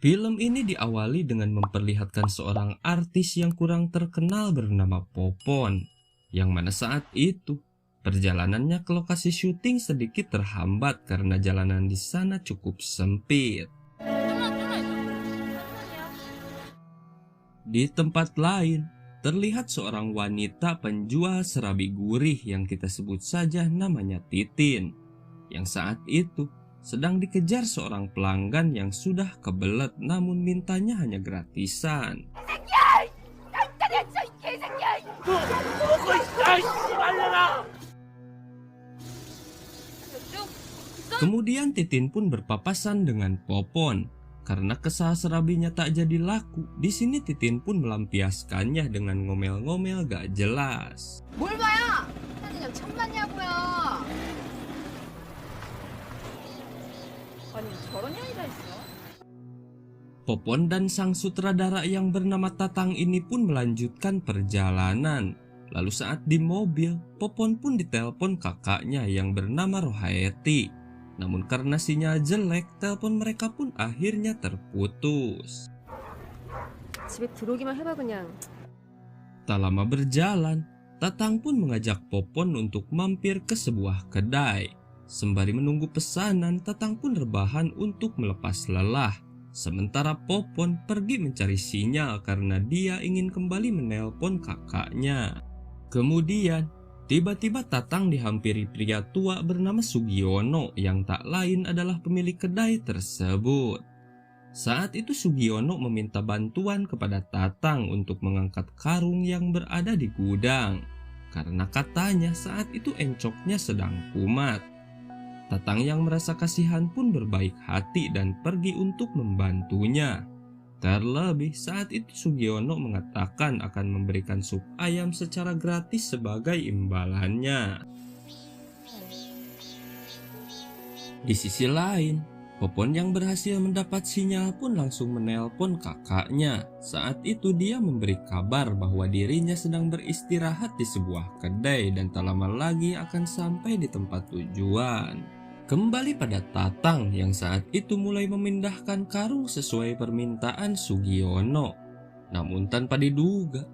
Film ini diawali dengan memperlihatkan seorang artis yang kurang terkenal bernama Popon, yang mana saat itu perjalanannya ke lokasi syuting sedikit terhambat karena jalanan di sana cukup sempit. Di tempat lain, terlihat seorang wanita penjual serabi gurih yang kita sebut saja namanya Titin, yang saat itu sedang dikejar seorang pelanggan yang sudah kebelet namun mintanya hanya gratisan. Kemudian Titin pun berpapasan dengan Popon. Karena kesal serabinya tak jadi laku, di sini Titin pun melampiaskannya dengan ngomel-ngomel gak jelas. 뭘 봐요? 사진 좀 참났냐고요. 아니 저런 년이 다 있어? Popon dan sang sutradara yang bernama Tatang ini pun melanjutkan perjalanan. Lalu saat di mobil, Popon pun ditelepon kakaknya yang bernama Rohaeti. Namun karena sinyal jelek, telepon mereka pun akhirnya terputus. 집에 들어오기만 해봐 그냥. Tak lama berjalan, Tatang pun mengajak Popon untuk mampir ke sebuah kedai. Sembari menunggu pesanan, Tatang pun rebahan untuk melepas lelah. Sementara Popon pergi mencari sinyal karena dia ingin kembali menelpon kakaknya. Kemudian, tiba-tiba Tatang dihampiri pria tua bernama Sugiono yang tak lain adalah pemilik kedai tersebut. Saat itu Sugiono meminta bantuan kepada Tatang untuk mengangkat karung yang berada di gudang. Karena katanya saat itu encoknya sedang kumat. Tatang yang merasa kasihan pun berbaik hati dan pergi untuk membantunya. Terlebih saat itu Sugiono mengatakan akan memberikan sup ayam secara gratis sebagai imbalannya. Di sisi lain, Popon yang berhasil mendapat sinyal pun langsung menelpon kakaknya. Saat itu dia memberi kabar bahwa dirinya sedang beristirahat di sebuah kedai dan tak lama lagi akan sampai di tempat tujuan. Kembali pada Tatang yang saat itu mulai memindahkan karung sesuai permintaan Sugiono. Namun tanpa diduga,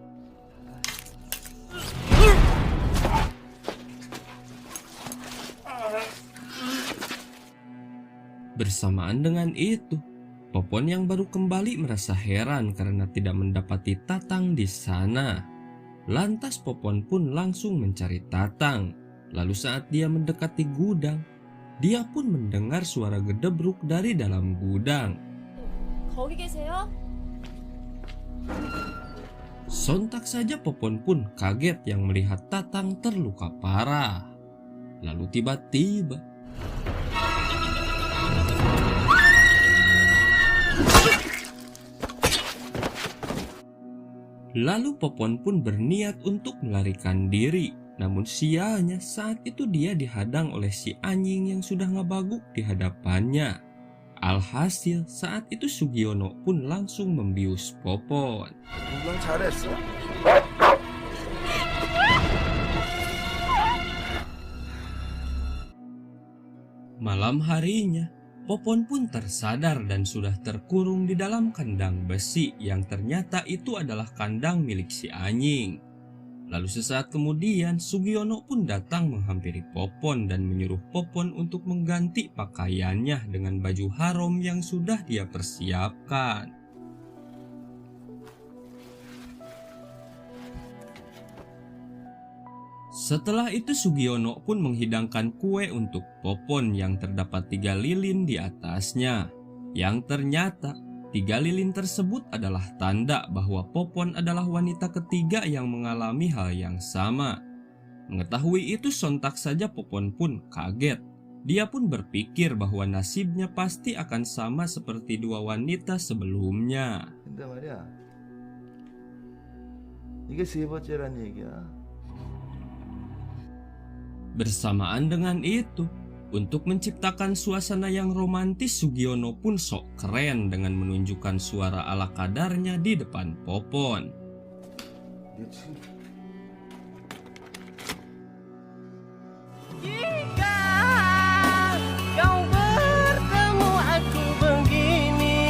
bersamaan dengan itu, Popon yang baru kembali merasa heran karena tidak mendapati Tatang di sana. Lantas Popon pun langsung mencari Tatang. Lalu saat dia mendekati gudang, dia pun mendengar suara gedebruk dari dalam gudang. 거기 계세요? Sontak saja Popon pun kaget yang melihat Tatang terluka parah. Lalu tiba-tiba Popon pun berniat untuk melarikan diri. Namun sialnya saat itu dia dihadang oleh si anjing yang sudah ngabaguk di hadapannya. Alhasil saat itu Sugiono pun langsung membius Popon. Malam harinya, Popon pun tersadar dan sudah terkurung di dalam kandang besi yang ternyata itu adalah kandang milik si anjing. Lalu sesaat kemudian Sugiono pun datang menghampiri Popon dan menyuruh Popon untuk mengganti pakaiannya dengan baju haram yang sudah dia persiapkan. Setelah itu Sugiono pun menghidangkan kue untuk Popon yang terdapat 3 lilin di atasnya. Yang ternyata 3 lilin tersebut adalah tanda bahwa Popon adalah wanita ketiga yang mengalami hal yang sama. Mengetahui itu sontak saja Popon pun kaget. Dia pun berpikir bahwa nasibnya pasti akan sama seperti 2 wanita sebelumnya. 근데 말이야, 이게 세 번째란 얘기야. Bersamaan dengan itu, untuk menciptakan suasana yang romantis, Sugiono pun sok keren dengan menunjukkan suara ala kadarnya di depan Popon. Jika kau bertemu aku begini,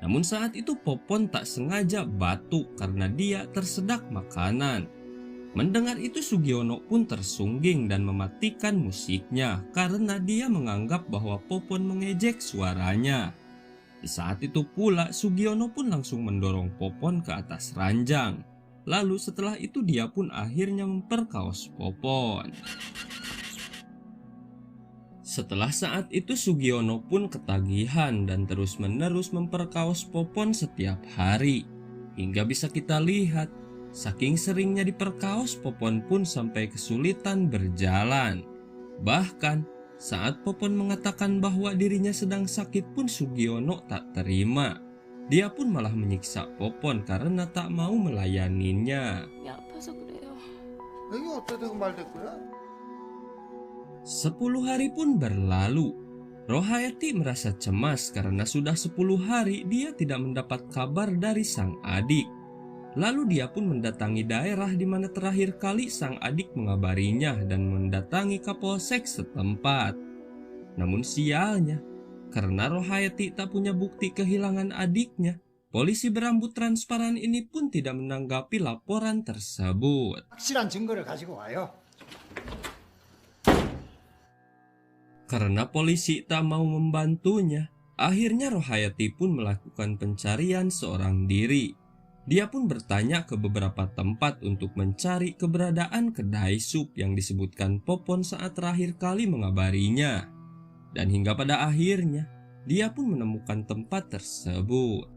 Namun saat itu Popon tak sengaja batuk karena dia tersedak makanan. Mendengar itu Sugiono pun tersungging dan mematikan musiknya karena dia menganggap bahwa Popon mengejek suaranya. Di saat itu pula Sugiono pun langsung mendorong Popon ke atas ranjang. Lalu setelah itu dia pun akhirnya memperkaos Popon. Setelah saat itu Sugiono pun ketagihan dan terus-menerus memperkaos Popon setiap hari. Hingga bisa kita lihat, saking seringnya diperkaos Popon pun sampai kesulitan berjalan. Bahkan saat Popon mengatakan bahwa dirinya sedang sakit pun Sugiono tak terima. Dia pun malah menyiksa Popon karena tak mau melayaninya. 야, 아파서 그래요. 이게 어쩌다가 말됐구나. 10 hari pun berlalu. Rohayati merasa cemas karena sudah 10 hari dia tidak mendapat kabar dari sang adik. Lalu dia pun mendatangi daerah di mana terakhir kali sang adik mengabarinya dan mendatangi Kapolsek setempat. Namun sialnya, karena Rohayati tak punya bukti kehilangan adiknya, polisi berambut transparan ini pun tidak menanggapi laporan tersebut. 확실한 증거를 가지고 와요. Karena polisi tak mau membantunya, akhirnya Rohayati pun melakukan pencarian seorang diri. Dia pun bertanya ke beberapa tempat untuk mencari keberadaan kedai sup yang disebutkan Popon saat terakhir kali mengabarinya. Dan hingga pada akhirnya, dia pun menemukan tempat tersebut.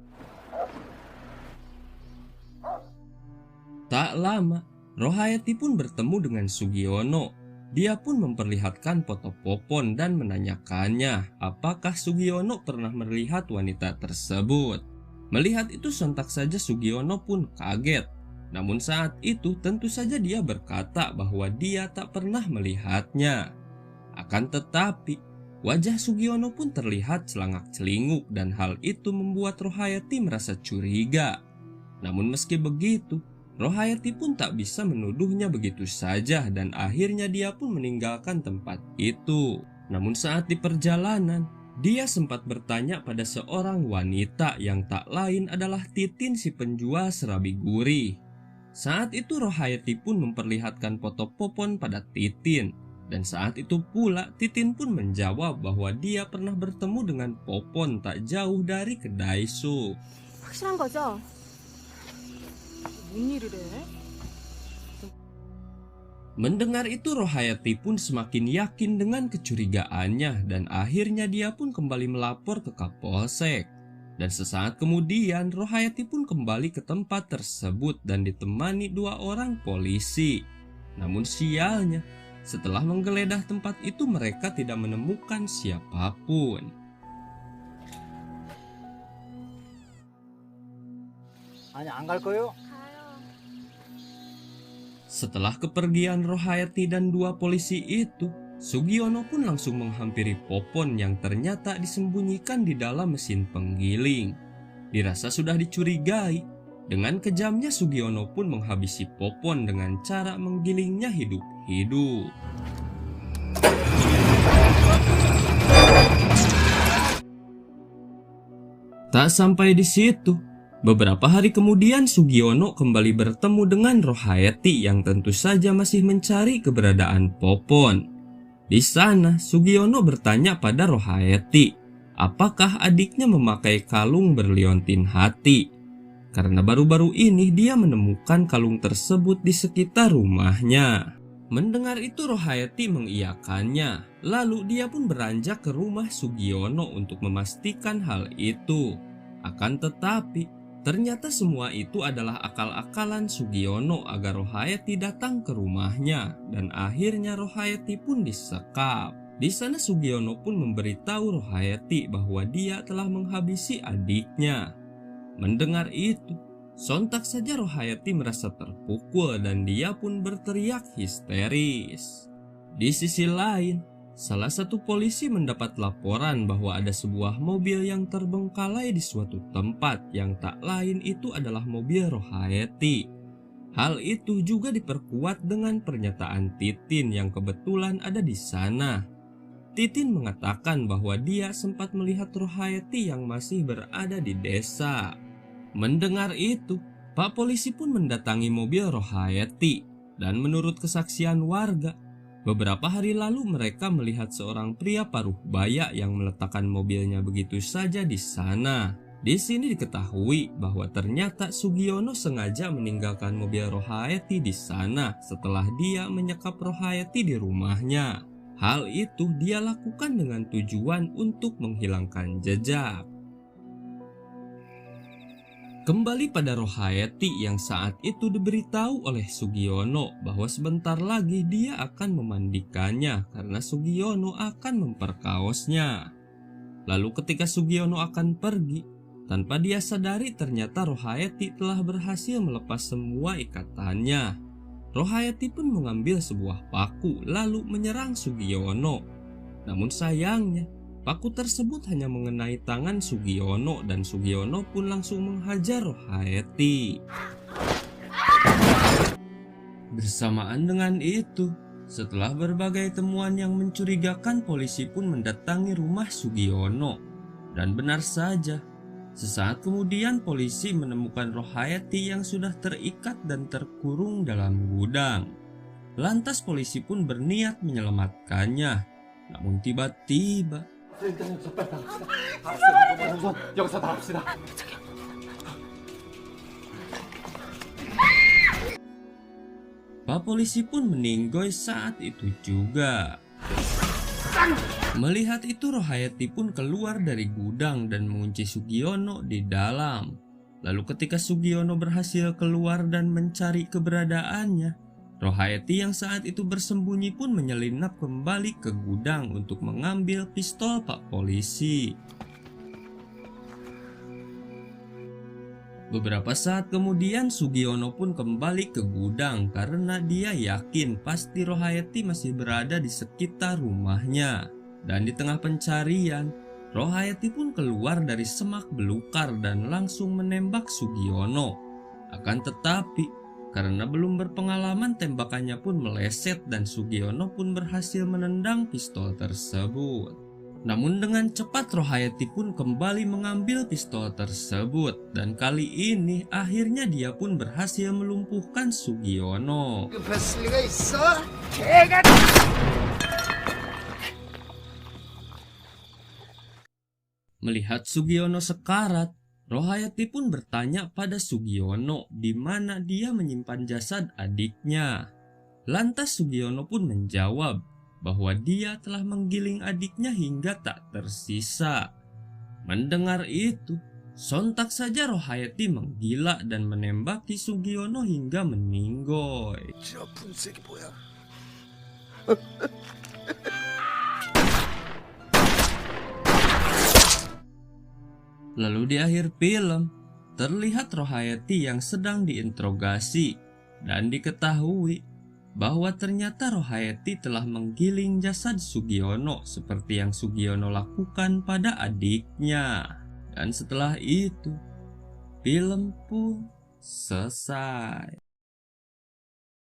Tak lama, Rohayati pun bertemu dengan Sugiono. Dia pun memperlihatkan foto Popon dan menanyakannya apakah Sugiono pernah melihat wanita tersebut. Melihat itu sontak saja Sugiono pun kaget. Namun saat itu tentu saja dia berkata bahwa dia tak pernah melihatnya. Akan tetapi wajah Sugiono pun terlihat celangak-celinguk dan hal itu membuat Rohayati merasa curiga. Namun meski begitu, Rohayati pun tak bisa menuduhnya begitu saja dan akhirnya dia pun meninggalkan tempat itu. Namun saat di perjalanan, dia sempat bertanya pada seorang wanita yang tak lain adalah Titin si penjual serabi gurih. Saat itu Rohayati pun memperlihatkan foto Popon pada Titin. Dan saat itu pula Titin pun menjawab bahwa dia pernah bertemu dengan Popon tak jauh dari kedai sup. 확실한 거죠? 뭔 일을 해? Mendengar itu Rohayati pun semakin yakin dengan kecurigaannya dan akhirnya dia pun kembali melapor ke Kapolsek. Dan sesaat kemudian Rohayati pun kembali ke tempat tersebut dan ditemani 2 orang polisi. Namun sialnya, setelah menggeledah tempat itu mereka tidak menemukan siapapun. 아니 안 갈 거요? Setelah kepergian Rohayati dan 2 polisi itu, Sugiono pun langsung menghampiri Popon yang ternyata disembunyikan di dalam mesin penggiling. Dirasa sudah dicurigai, dengan kejamnya Sugiono pun menghabisi Popon dengan cara menggilingnya hidup-hidup. Tak sampai di situ, beberapa hari kemudian Sugiono kembali bertemu dengan Rohayati yang tentu saja masih mencari keberadaan Popon. Di sana Sugiono bertanya pada Rohayati, apakah adiknya memakai kalung berliontin hati? Karena baru-baru ini dia menemukan kalung tersebut di sekitar rumahnya. Mendengar itu Rohayati mengiyakannya, lalu dia pun beranjak ke rumah Sugiono untuk memastikan hal itu. Akan tetapi ternyata semua itu adalah akal-akalan Sugiono agar Rohayati datang ke rumahnya dan akhirnya Rohayati pun disekap. Di sana Sugiono pun memberitahu Rohayati bahwa dia telah menghabisi adiknya. Mendengar itu, sontak saja Rohayati merasa terpukul dan dia pun berteriak histeris. Di sisi lain, salah satu polisi mendapat laporan bahwa ada sebuah mobil yang terbengkalai di suatu tempat yang tak lain itu adalah mobil Rohayati. Hal itu juga diperkuat dengan pernyataan Titin yang kebetulan ada di sana. Titin mengatakan bahwa dia sempat melihat Rohayati yang masih berada di desa. Mendengar itu, Pak Polisi pun mendatangi mobil Rohayati, dan menurut kesaksian warga, beberapa hari lalu mereka melihat seorang pria paruh baya yang meletakkan mobilnya begitu saja di sana. Di sini diketahui bahwa ternyata Sugiono sengaja meninggalkan mobil Rohayati di sana setelah dia menyekap Rohayati di rumahnya. Hal itu dia lakukan dengan tujuan untuk menghilangkan jejak. Kembali pada Rohayati yang saat itu diberitahu oleh Sugiono bahwa sebentar lagi dia akan memandikannya karena Sugiono akan memperkaosnya. Lalu ketika Sugiono akan pergi, tanpa dia sadari ternyata Rohayati telah berhasil melepas semua ikatannya. Rohayati pun mengambil sebuah paku lalu menyerang Sugiono. Namun sayangnya, paku tersebut hanya mengenai tangan Sugiono dan Sugiono pun langsung menghajar Rohayati. Bersamaan dengan itu, setelah berbagai temuan yang mencurigakan, polisi pun mendatangi rumah Sugiono. Dan benar saja, sesaat kemudian polisi menemukan Rohayati yang sudah terikat dan terkurung dalam gudang. Lantas polisi pun berniat menyelamatkannya. Namun tiba-tiba Pak Polisi pun meninggoy saat itu juga. Melihat itu Rohayati pun keluar dari gudang dan mengunci Sugiono di dalam. Lalu ketika Sugiono berhasil keluar dan mencari keberadaannya, Rohayati yang saat itu bersembunyi pun menyelinap kembali ke gudang untuk mengambil pistol Pak Polisi. Beberapa saat kemudian Sugiono pun kembali ke gudang karena dia yakin pasti Rohayati masih berada di sekitar rumahnya. Dan di tengah pencarian, Rohayati pun keluar dari semak belukar dan langsung menembak Sugiono. Akan tetapi, karena belum berpengalaman, tembakannya pun meleset dan Sugiono pun berhasil menendang pistol tersebut. Namun dengan cepat Rohayati pun kembali mengambil pistol tersebut dan kali ini akhirnya dia pun berhasil melumpuhkan Sugiono. Melihat Sugiono sekarat, Rohayati pun bertanya pada Sugiono di mana dia menyimpan jasad adiknya. Lantas Sugiono pun menjawab bahwa dia telah menggiling adiknya hingga tak tersisa. Mendengar itu, sontak saja Rohayati menggila dan menembaki Sugiono hingga meninggoy. Lalu di akhir film, terlihat Rohayati yang sedang diinterogasi dan diketahui bahwa ternyata Rohayati telah menggiling jasad Sugiono seperti yang Sugiono lakukan pada adiknya. Dan setelah itu, film pun selesai.